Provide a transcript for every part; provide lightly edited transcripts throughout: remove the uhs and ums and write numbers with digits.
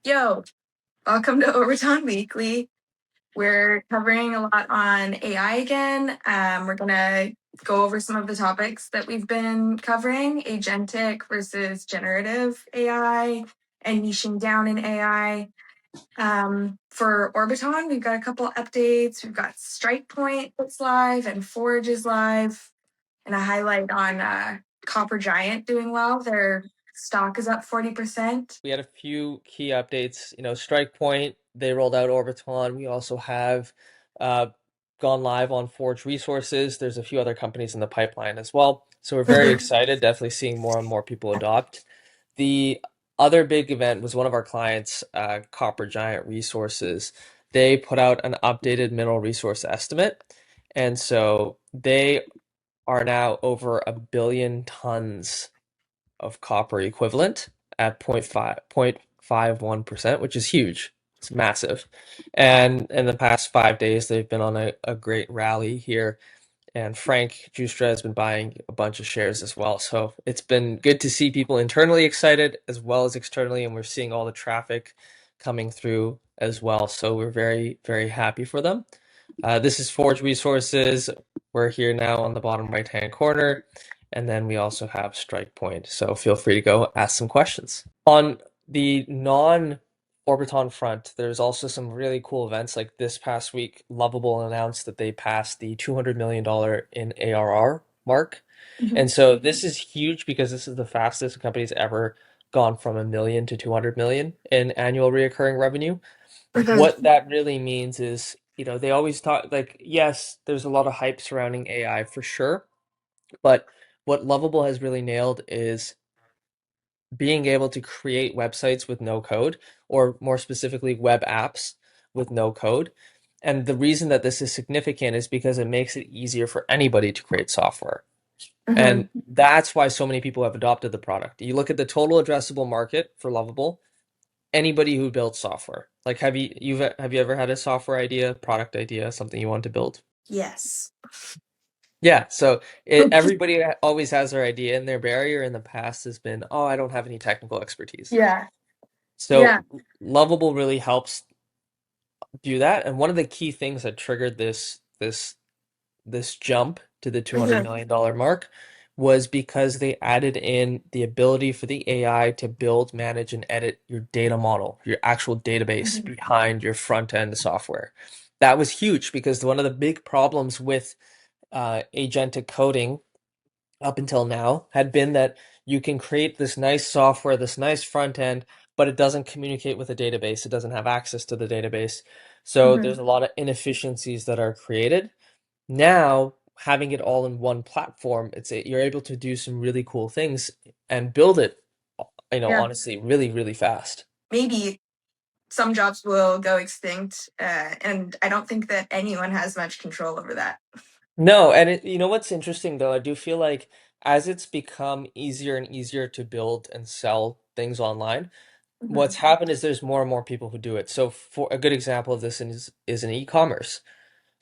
Yo, welcome to Orbiton Weekly. We're covering a lot on AI again. We're going to go over some of the topics that we've been covering, agentic versus generative AI, and niching down in AI. For Orbiton, we've got a couple updates. We've got Strike Point that's live and Forge is live, and a highlight on Copper Giant doing well. Their stock is up 40%. We had a few key updates. Strike Point, they rolled out Orbiton. We also have uh, gone live on Forge Resources. There's a few other companies in the pipeline as well. So we're very excited, definitely seeing more and more people adopt. The other big event was one of our clients, Copper Giant Resources. They put out an updated mineral resource estimate. And so they are now over 1 billion tons of copper equivalent at 0.51%, which is huge. It's massive. And in the past 5 days, they've been on a great rally here. And Frank Justra has been buying a bunch of shares as well. So it's been good to see people internally excited as well as externally. And we're seeing all the traffic coming through as well. So we're very, very happy for them. This is Forge Resources. We're here now on the bottom right-hand corner. And then we also have Strike Point. So feel free to go ask some questions. On the non-Orbiton front, there's also some really cool events. Like this past week, Lovable announced that they passed the $200 million in ARR mark. And so this is huge because this is the fastest the company's ever gone from 1 million to 200 million in annual reoccurring revenue. What that really means is, they always talk like, yes, there's a lot of hype surrounding AI for sure, but what Lovable has really nailed is being able to create websites with no code, or more specifically, web apps with no code. And the reason that this is significant is because it makes it easier for anybody to create software. And that's why so many people have adopted the product. You look at the total addressable market for Lovable, anybody who builds software. Like have you ever had a software idea, product idea, something you want to build? Yes. Yeah, so everybody always has their idea, and their barrier in the past has been, oh, I don't have any technical expertise. Yeah. So Yeah. Lovable really helps do that. And one of the key things that triggered this jump to the $200 million mark was because they added in the ability for the AI to build, manage, and edit your data model, your actual database behind your front end software. That was huge because one of the big problems with agentic coding up until now had been that you can create this nice software, this nice front end, but it doesn't communicate with the database. It doesn't have access to the database. So there's a lot of inefficiencies that are created. Now, having it all in one platform, you're able to do some really cool things and build it, Yeah. honestly, really, really fast. Maybe some jobs will go extinct, and I don't think that anyone has much control over that. No, and you know what's interesting though? I do feel like as it's become easier and easier to build and sell things online, what's happened is there's more and more people who do it. So for a good example of this is in e-commerce.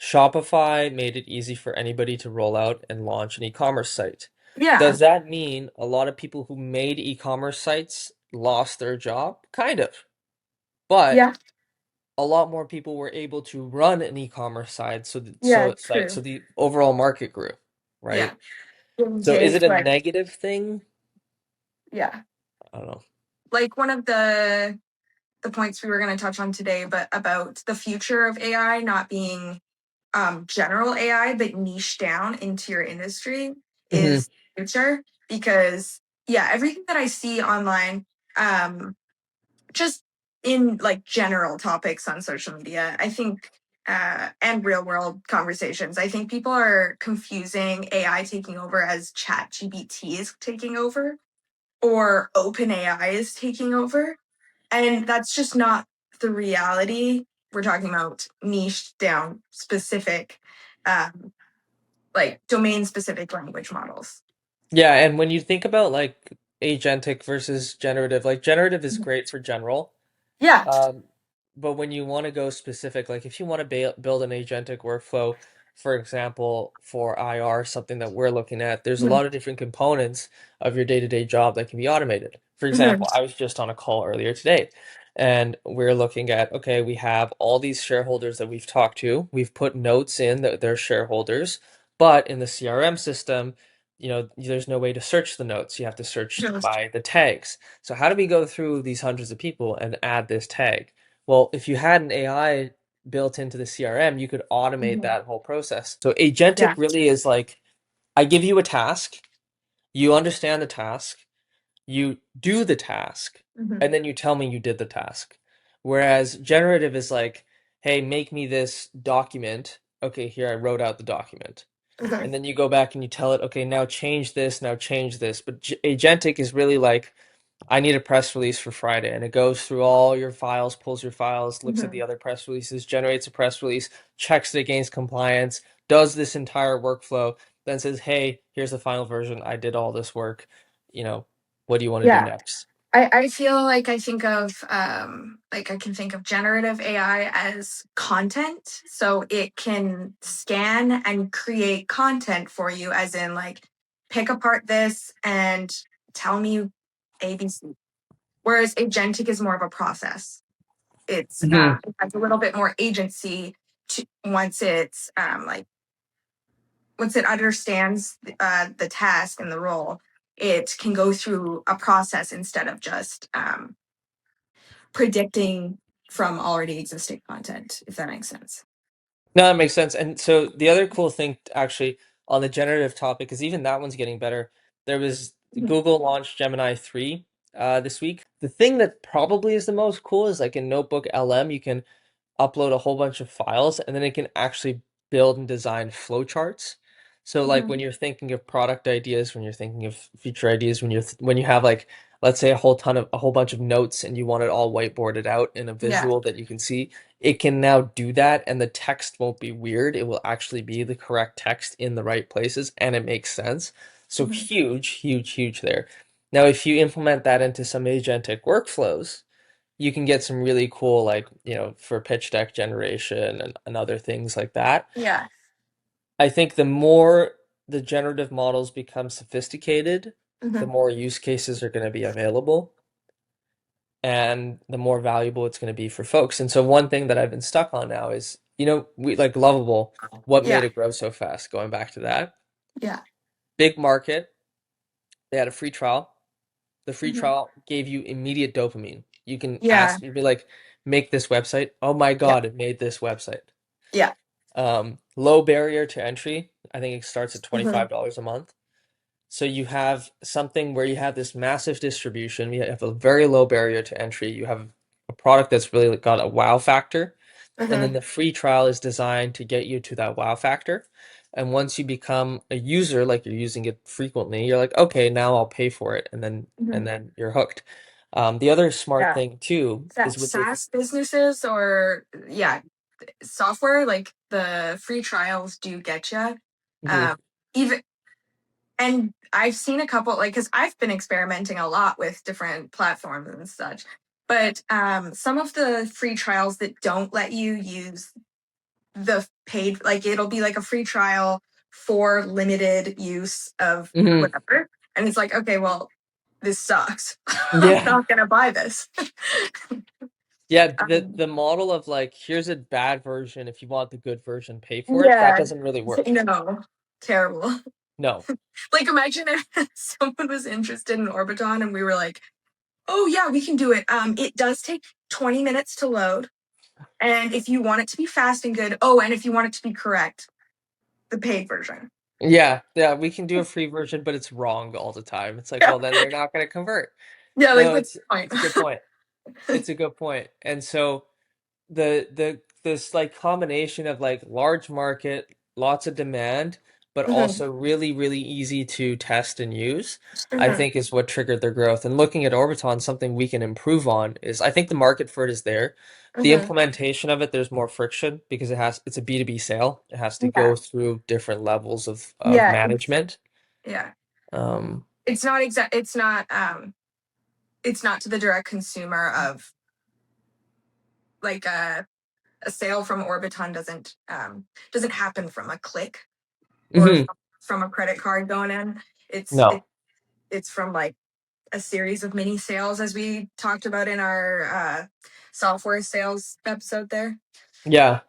Shopify made it easy for anybody to roll out and launch an e-commerce site. Yeah. Does that mean a lot of people who made e-commerce sites lost their job? Kind of. But Yeah. a lot more people were able to run an e-commerce site, Yeah. so True. the overall market grew, Yeah. right? Give So is take, it a like, negative thing? yeah. I don't know. Like one of the points we were going to touch on today, but about the future of AI not being general AI, but niche down into your industry Hmm. is future. Because yeah, everything that I see online, just in like general topics on social media, I think, and real world conversations, I think people are confusing AI taking over as Chat GPT is taking over or Open AI is taking over. And that's just not the reality. We're talking about niche down specific, um, like domain specific language models. Yeah, and when you think about like agentic versus generative, like generative is great for general. Yeah. Um, but when you want to go specific, like if you want to build an agentic workflow, for example, for IR, something that we're looking at, there's a lot of different components of your day-to-day job that can be automated. For example, I was just on a call earlier today. And we're looking at, okay, we have all these shareholders that we've talked to. We've put notes in that they're shareholders, but in the CRM system, there's no way to search the notes. You have to search Just, by the tags. So how do we go through these hundreds of people and add this tag? Well, if you had an AI built into the CRM, you could automate mhm. that whole process. So agentic Yeah. really is like, I give you a task, you understand the task, you do the task, Hmm. and then you tell me you did the task. Whereas generative is like, hey, make me this document. Okay, here I wrote out the document. Hmm. And then you go back and you tell it, okay, now change this, now change this. But agentic is really like, I need a press release for Friday. And it goes through all your files, pulls your files, looks at Hmm. the other press releases, generates a press release, checks it against compliance, does this entire workflow, then says, hey, here's the final version. I did all this work. You know, what do you want to do Yeah. next? I feel like I think of like I can think of generative AI as content. So it can scan and create content for you, as in like pick apart this and tell me ABC. Whereas agentic is more of a process. Mhm. It has a little bit more agency once it's like once it understands the task and the role, it can go through a process instead of just predicting from already existing content, if that makes sense. No, that makes sense. And so the other cool thing actually on the generative topic is even that one's getting better. There was Mhm. Google launched Gemini 3 this week. The thing that probably is the most cool is like in Notebook LM, you can upload a whole bunch of files and then it can actually build and design flowcharts. So like Mhm. when you're thinking of product ideas, when you're thinking of feature ideas, when you have like let's say a whole bunch of notes and you want it all whiteboarded out in a Yeah. visual that you can see, it can now do that and the text won't be weird. It will actually be the correct text in the right places and it makes sense. So Mhm. huge, huge, huge there. Now, if you implement that into some agentic workflows, you can get some really cool, like, for pitch deck generation and other things like that. Yeah. I think the more the generative models become sophisticated, the Mhm. more use cases are going to be available and the more valuable it's going to be for folks. And so one thing that I've been stuck on now is, we like Lovable, what Yeah. made it grow so fast? Going back to that, Yeah. big market, they had a free trial. The free Mhm. trial gave you immediate dopamine. You can Yeah. ask, you'd be like, make this website. Oh my Yeah. God, it made this website. Yeah. Low barrier to entry. I think it starts at Mhm. $25 a month. So you have something where you have this massive distribution. You have a very low barrier to entry. You have a product that's really got a wow factor. And then Mhm. the free trial is designed to get you to that wow factor. And once you become a user, like you're using it frequently, you're like, okay, now I'll pay for it, and then Mhm. you're hooked. The other smart Yeah. thing too That is with the SaaS businesses or yeah, software like the free trials do get you. Mhm. Um, even and I've seen a couple like because I've been experimenting a lot with different platforms and such. But some of the free trials that don't let you use the paid, like it'll be like a free trial for limited use of Mhm. whatever, and it's like, okay, well, this sucks. I'm Yeah, not gonna buy this. yeah. The um, the model of like, here's a bad version. If you want the good version, pay for it. That yeah, doesn't really work. no, terrible. No. Like imagine if someone was interested in Orbiton and we were like, oh yeah, we can do it. It does take 20 minutes to load. And if you want it to be fast and good, oh, and if you want it to be correct, the paid version. Yeah, yeah. We can do a free version, but it's wrong all the time. It's like, Yeah, well, then they're not going to convert. yeah, like No, what's it's the point? it's a good point. It's a good point. And so this like combination of like large market, lots of demand, but Mhm. also really, really easy to test and use, I Mhm. think is what triggered their growth. And looking at Orbiton, something we can improve on is I think the market for it is there. The Mhm. implementation of it, there's more friction because it's a B2B sale. It has to Yeah. go through different levels of Yeah. management. Yeah. Um, It's not exact. It's not to the direct consumer of like a sale from Orbiton doesn't happen from a click or mhm. from a credit card going in. It's No. it, it's from like a series of mini sales, as we talked about in our software sales episode there. Yeah.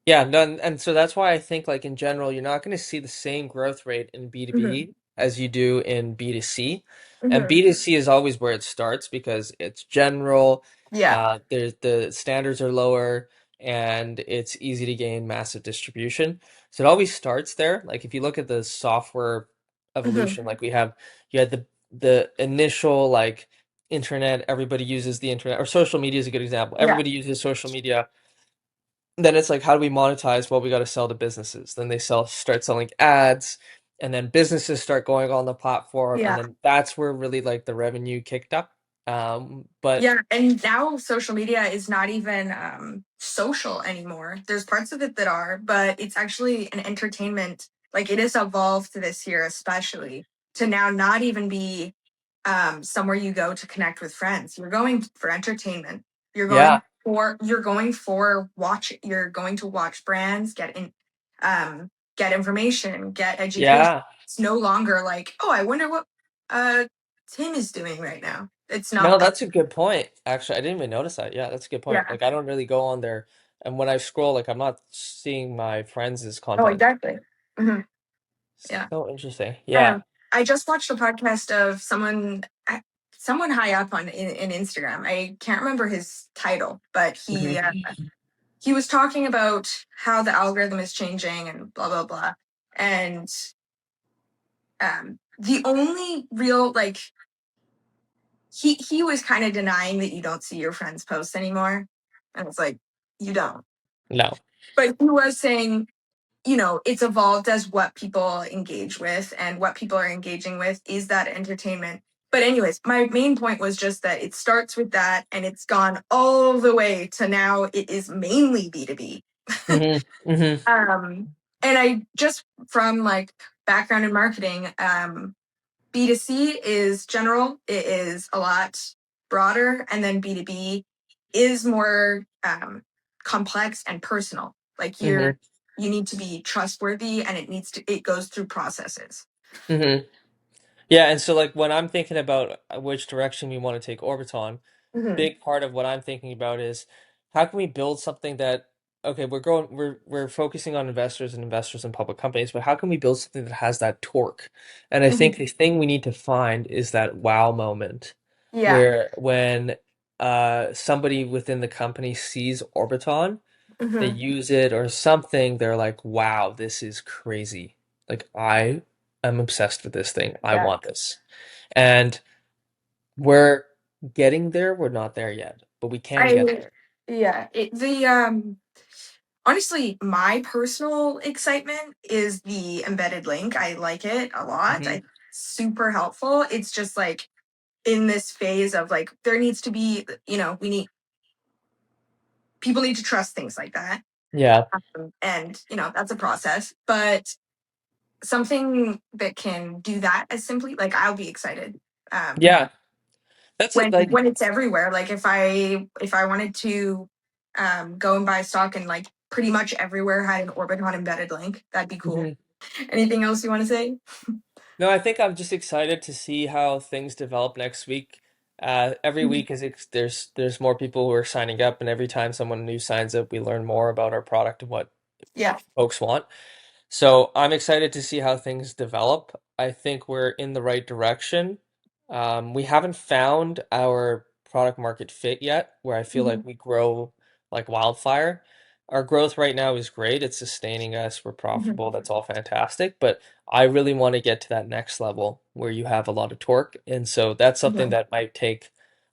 Yeah, no, and so that's why I think like in general, you're not going to see the same growth rate in Mm-hmm. B2B as you do in B2C. And Mm-hmm. B2C is always where it starts because it's general, Yeah. there's the standards are lower and it's easy to gain massive distribution. So it always starts there. Like if you look at the software Mm-hmm. evolution, like you had the initial like internet, everybody uses the internet, or social media is a good example. Yeah. Everybody uses social media, then it's like, how do we monetize? Well, we got to sell to businesses. Then they start selling ads, and then businesses start going on the platform, and Yeah. then that's where really like the revenue kicked up. But Yeah, and now social media is not even social anymore. There's parts of it that are, but it's actually an entertainment. Like it has evolved this year, especially to now not even be somewhere you go to connect with friends. You're going for entertainment. yeah, You're going for watch. You're going to watch brands, get information, get education. yeah. It's no longer like, oh, I wonder what uh Tim is doing right now. It's No, not that. that's a good point. Actually, I didn't even notice that. Yeah, that's a good point. Yeah. Like, I don't really go on there, and when I scroll, like, I'm not seeing my friends' Oh, content. exactly. Hmm. Yeah. So interesting. Yeah. I just watched a podcast of someone high up in Instagram. I can't remember his title, but Hmm. he was talking about how the algorithm is changing and blah blah blah. And the only real like he was kind of denying that you don't see your friends' posts anymore, and it's like you don't. No. But he was saying, it's evolved as what people engage with, and what people are engaging with is that entertainment. But anyways, my main point was just that it starts with that and it's gone all the way to now it is mainly B2B. Hmm. Hmm. And I just from like background in marketing, B2C is general, it is a lot broader, and then B2B is more complex and personal. Like Hmm. you need to be trustworthy and it goes through processes. Hmm. Yeah, and so like when I'm thinking about which direction we want to take Orbiton, Mm-hmm. big part of what I'm thinking about is how can we build something that, okay, we're focusing on investors and public companies, but how can we build something that has that torque? And I think Mm-hmm. the thing we need to find is that wow moment Yeah. where when somebody within the company sees Orbiton, they Mm-hmm. use it or something, they're like, wow, this is crazy. Like I am obsessed with this thing. I Yeah. want this. And we're getting there. We're not there yet, but we can get I there. yeah. The honestly, my personal excitement is the embedded link. I like it a lot. Hmm. I super helpful. It's just like in this phase of like there needs to be, we need people need to trust things like that. Yeah. And that's a process, but something that can do that as simply, like, I'll be excited Yeah. That's it. Like, when it's everywhere. Like if I wanted to go and buy stock and like pretty much everywhere had an Orbiton embedded link, that'd be cool. mhm. Anything else you want to say? No, I think I'm just excited to see how things develop next week. Every week there's more people who are signing up, and every time someone new signs up, we learn more about our product and what Yeah. folks want. So I'm excited to see how things develop. I think we're in the right direction. We haven't found our product market fit yet, where I feel Mhm. like we grow like wildfire. Our growth right now is great. It's sustaining us. We're Mhm. profitable. That's all fantastic. But I really want to get to that next level where you have a lot of torque. And so that's something Mhm. that might take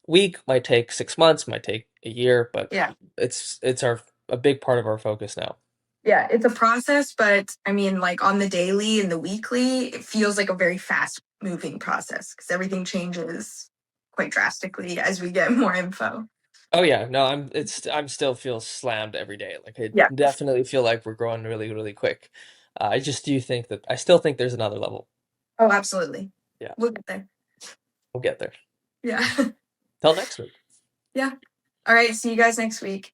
a week, might take 6 months, might take a year, but Yeah. it's our a big part of our focus now. Yeah, it's a process, but I mean, like on the daily and the weekly, it feels like a very fast moving process because everything changes quite drastically as we get more info. Oh yeah, no, I'm still feel slammed every day. Like I Yeah. definitely feel like we're growing really, really quick. I just do think that I still think there's another level. Oh, absolutely. Yeah, We'll get there. we'll get there. Yeah. Till next week. Yeah. All right. See you guys next week.